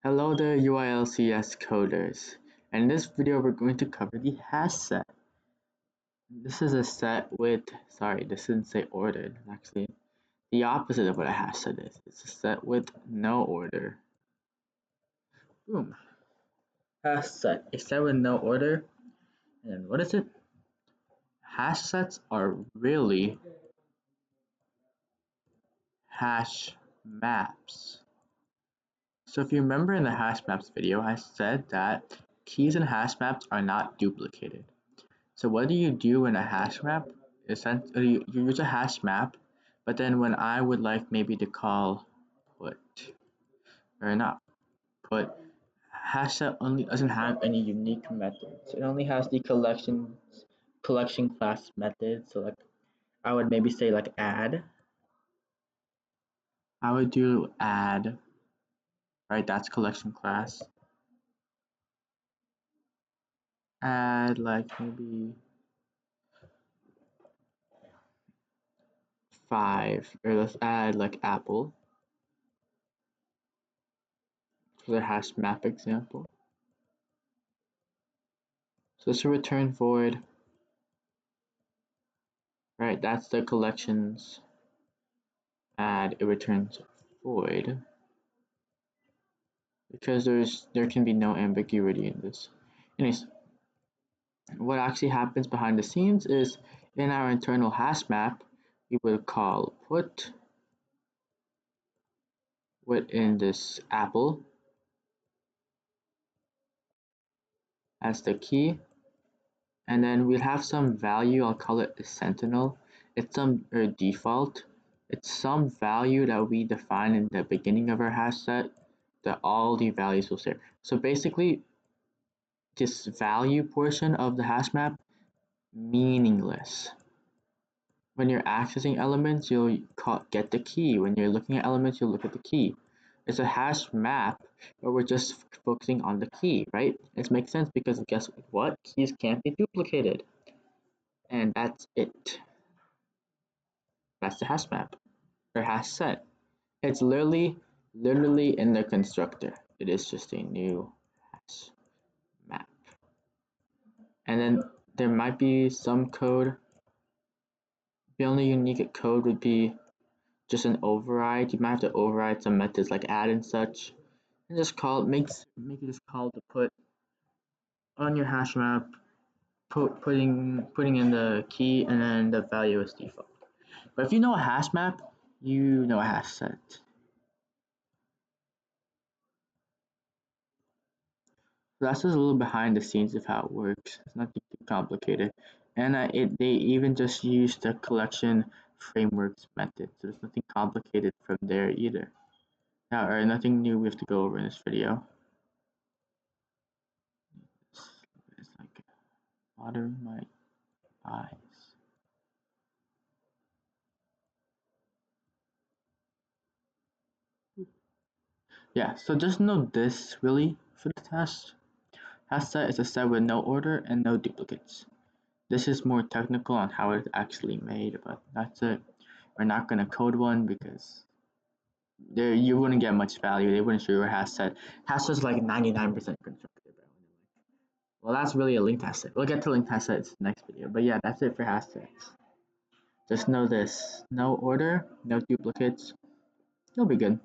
Hello there UILCS coders. In this video we're going to cover the hash set. This is a set with, this didn't say ordered, actually the opposite of what a hash set is. It's a set with no order. Boom. Hash set, a set with no order. And what is it? Hash sets are really hash maps. So if you remember in the hash maps video, I said that keys in hash maps are not duplicated. So what do you do in a hash map? Essentially, you use a hash map, but then when I would like maybe to call put, or not put, hash set only doesn't have any unique methods. It only has the collection class method. So like I would maybe say like add. I would do add, right? That's collection class. Add like maybe 5, or let's add like apple for the hash map example. So this will return void, right? That's the collections add, it returns void because there can be no ambiguity in this. Anyways, what actually happens behind the scenes is in our internal hash map, we will call put within this apple as the key, and then we'll have some value. I'll call it a sentinel. It's some or default. It's some value that we define in the beginning of our hash set that all the values will share. So basically, this value portion of the hash map, meaningless. When you're accessing elements, you'll get the key. When you're looking at elements, you'll look at the key. It's a hash map where we're just focusing on the key, right? It makes sense because guess what? Keys can't be duplicated. And that's it. That's the hash map or hash set. It's literally in the constructor. It is just a new hash map. And then there might be some code. The only unique code would be just an override. You might have to override some methods like add and such, and just call it make it just call to put on your hash map, putting in the key, and then the value is default. But if you know a hash map, you know a hash set. So that's just a little behind the scenes of how it works. It's nothing too complicated, and they even just use the collection frameworks method, so there's nothing complicated from there either. Or nothing new we have to go over in this video. It's like water my eyes. Yeah, so just know this really for the test. Hash set is a set with no order and no duplicates. This is more technical on how it's actually made, but that's it. We're not gonna code one because there you wouldn't get much value. They wouldn't show you a hash set. Hash set is like 99% constructed. Well, that's really a linked hash set. We'll get to linked hash sets next video. But yeah, that's it for hash sets. Just know this: no order, no duplicates. You'll be good.